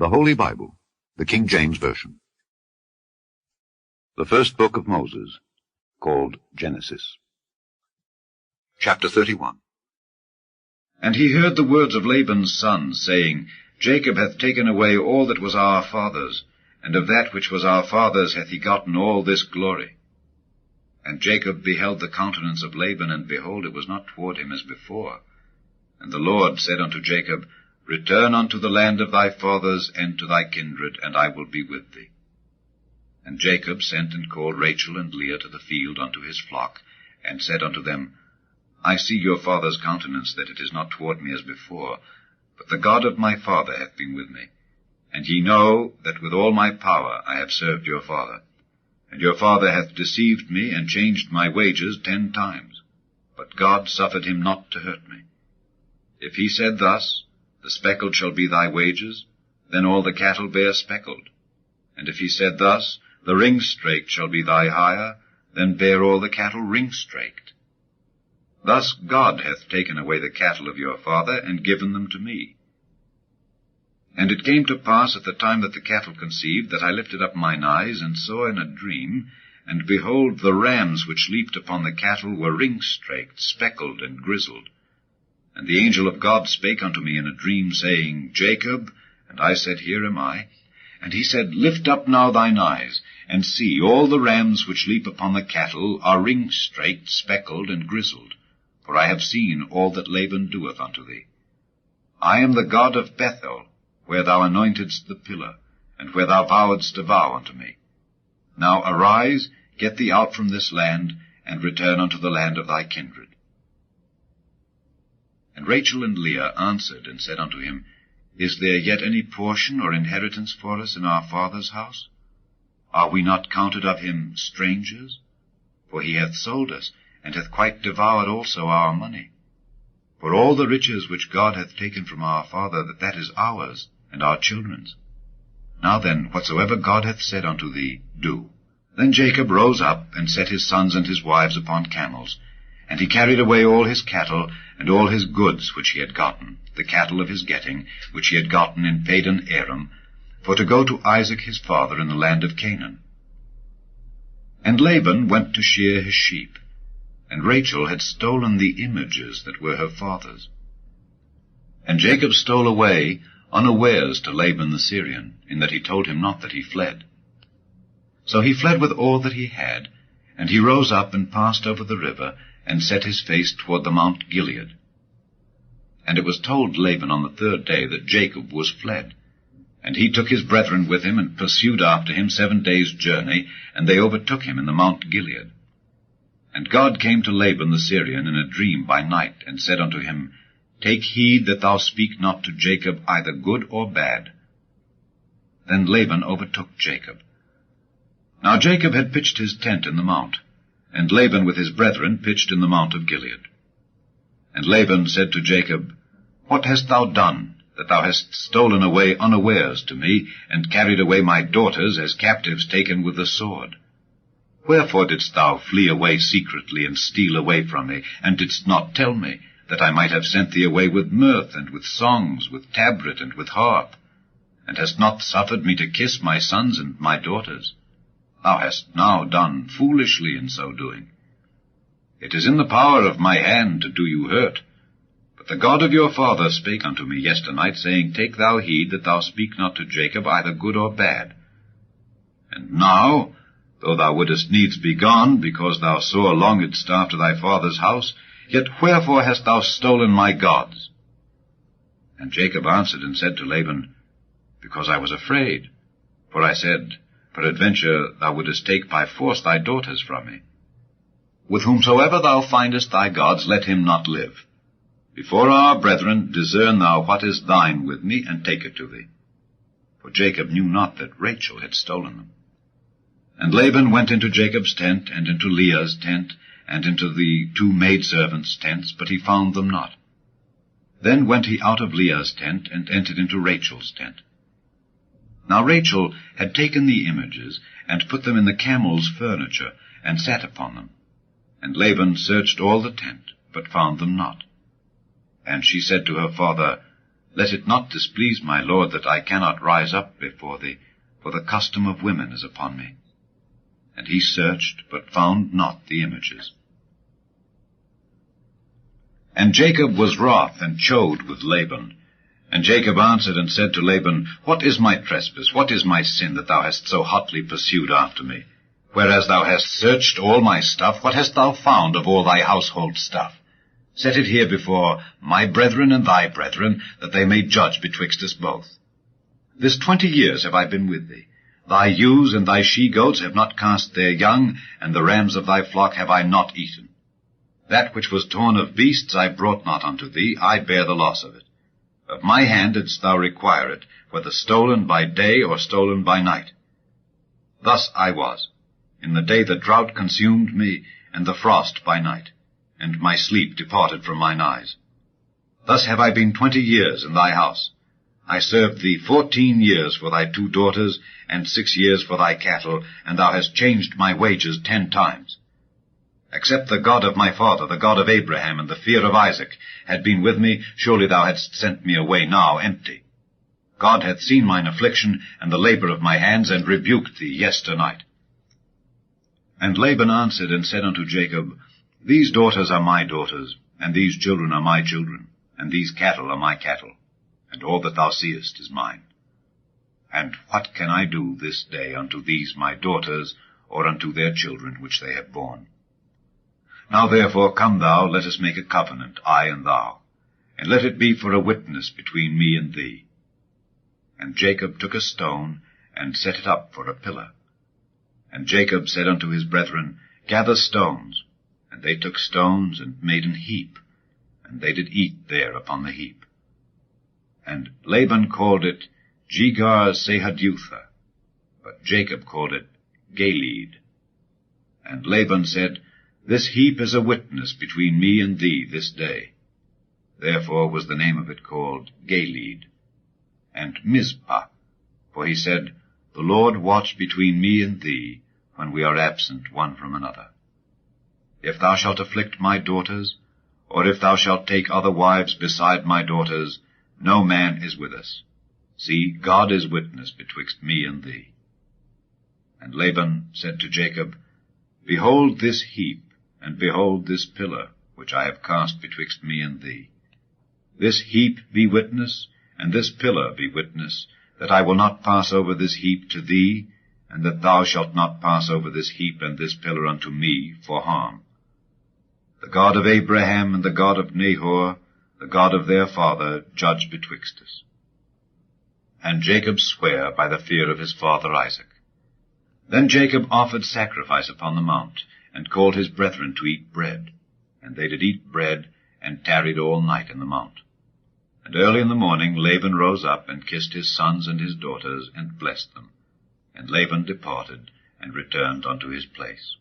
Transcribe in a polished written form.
The Holy Bible, the King James Version. The first book of Moses, called Genesis. Chapter 31. And he heard the words of Laban's son, saying, Jacob hath taken away all that was our father's, and of that which was our father's hath he gotten all this glory. And Jacob beheld the countenance of Laban, and behold, it was not toward him as before. And the Lord said unto Jacob, Return unto the land of thy fathers, and to thy kindred, and I will be with thee. And Jacob sent and called Rachel and Leah to the field unto his flock, and said unto them, I see your father's countenance, that it is not toward me as before, but the God of my father hath been with me. And ye know that with all my power I have served your father. And your father hath deceived me, and changed my wages 10 times. But God suffered him not to hurt me. If he said thus, The speckled shall be thy wages, then all the cattle bear speckled. And if he said thus, The ringstraked shall be thy hire, then bear all the cattle ringstraked. Thus God hath taken away the cattle of your father, and given them to me. And it came to pass at the time that the cattle conceived, that I lifted up mine eyes, and saw in a dream, and behold, the rams which leaped upon the cattle were ringstraked, speckled, and grizzled. And the angel of God spake unto me in a dream, saying, Jacob. And I said, Here am I. And he said, Lift up now thine eyes, and see, all the rams which leap upon the cattle are ringstraked, speckled, and grizzled. For I have seen all that Laban doeth unto thee. I am the God of Bethel, where thou anointedst the pillar, and where thou vowedst a vow unto me. Now arise, get thee out from this land, and return unto the land of thy kindred. And Rachel and Leah answered and said unto him, Is there yet any portion or inheritance for us in our father's house? Are we not counted of him strangers? For he hath sold us, and hath quite devoured also our money. For all the riches which God hath taken from our father, that is ours, and our children's. Now then, whatsoever God hath said unto thee, do. Then Jacob rose up, and set his sons and his wives upon camels, and he carried away all his cattle, and all his goods which he had gotten, the cattle of his getting, which he had gotten in Padan Aram, for to go to Isaac his father in the land of Canaan. And Laban went to shear his sheep, and Rachel had stolen the images that were her father's. And Jacob stole away unawares to Laban the Syrian, in that he told him not that he fled. So he fled with all that he had, and he rose up and passed over the river, and set his face toward the Mount Gilead. And it was told Laban on the 3rd day that Jacob was fled. And he took his brethren with him, and pursued after him 7 days' journey, and they overtook him in the Mount Gilead. And God came to Laban the Syrian in a dream by night, and said unto him, Take heed that thou speak not to Jacob either good or bad. Then Laban overtook Jacob. Now Jacob had pitched his tent in the mount, and Laban with his brethren pitched in the mount of Gilead. And Laban said to Jacob, What hast thou done, that thou hast stolen away unawares to me, and carried away my daughters as captives taken with the sword? Wherefore didst thou flee away secretly, and steal away from me, and didst not tell me, that I might have sent thee away with mirth, and with songs, with tabret, and with harp? And hast not suffered me to kiss my sons and my daughters? Thou hast now done foolishly in so doing. It is in the power of my hand to do you hurt. But the God of your father spake unto me yesternight, saying, Take thou heed that thou speak not to Jacob either good or bad. And now, though thou wouldest needs be gone, because thou sore longedst after thy father's house, yet wherefore hast thou stolen my gods? And Jacob answered and said to Laban, Because I was afraid. For I said, Peradventure thou wouldest take by force thy daughters from me. With whomsoever thou findest thy gods, let him not live. Before our brethren discern thou what is thine with me, and take it to thee. For Jacob knew not that Rachel had stolen them. And Laban went into Jacob's tent, and into Leah's tent, and into the 2 maidservants' tents, but he found them not. Then went he out of Leah's tent, and entered into Rachel's tent. Now Rachel had taken the images, and put them in the camel's furniture, and sat upon them. And Laban searched all the tent, but found them not. And she said to her father, Let it not displease my lord that I cannot rise up before thee, for the custom of women is upon me. And he searched, but found not the images. And Jacob was wroth, and chode with Laban. And Jacob answered and said to Laban, What is my trespass? What is my sin, that thou hast so hotly pursued after me? Whereas thou hast searched all my stuff, what hast thou found of all thy household stuff? Set it here before my brethren and thy brethren, that they may judge betwixt us both. This 20 years have I been with thee. Thy ewes and thy she-goats have not cast their young, and the rams of thy flock have I not eaten. That which was torn of beasts I brought not unto thee, I bear the loss of it. Of my hand didst thou require it, whether stolen by day or stolen by night. Thus I was, in the day the drought consumed me, and the frost by night, and my sleep departed from mine eyes. Thus have I been 20 years in thy house. I served thee 14 years for thy 2 daughters, and 6 years for thy cattle, and thou hast changed my wages 10 times. Except the God of my father, the God of Abraham, and the fear of Isaac, had been with me, surely thou hadst sent me away now empty. God hath seen mine affliction, and the labor of my hands, and rebuked thee yesternight. And Laban answered and said unto Jacob, These daughters are my daughters, and these children are my children, and these cattle are my cattle, and all that thou seest is mine. And what can I do this day unto these my daughters, or unto their children which they have borne? Now therefore come thou, let us make a covenant, I and thou, and let it be for a witness between me and thee. And Jacob took a stone, and set it up for a pillar. And Jacob said unto his brethren, Gather stones. And they took stones, and made an heap, and they did eat there upon the heap. And Laban called it Jegar-sahadutha, but Jacob called it Galeed. And Laban said, This heap is a witness between me and thee this day. Therefore was the name of it called Galeed. And Mizpah, for he said, The Lord watch between me and thee, when we are absent one from another. If thou shalt afflict my daughters, or if thou shalt take other wives beside my daughters, no man is with us. See, God is witness betwixt me and thee. And Laban said to Jacob, Behold this heap, and behold this pillar, which I have cast betwixt me and thee. This heap be witness, and this pillar be witness, that I will not pass over this heap to thee, and that thou shalt not pass over this heap and this pillar unto me for harm. The God of Abraham and the God of Nahor, the God of their father, judge betwixt us. And Jacob sware by the fear of his father Isaac. Then Jacob offered sacrifice upon the mount, and called his brethren to eat bread. And they did eat bread, and tarried all night in the mount. And early in the morning Laban rose up, and kissed his sons and his daughters, and blessed them. And Laban departed, and returned unto his place.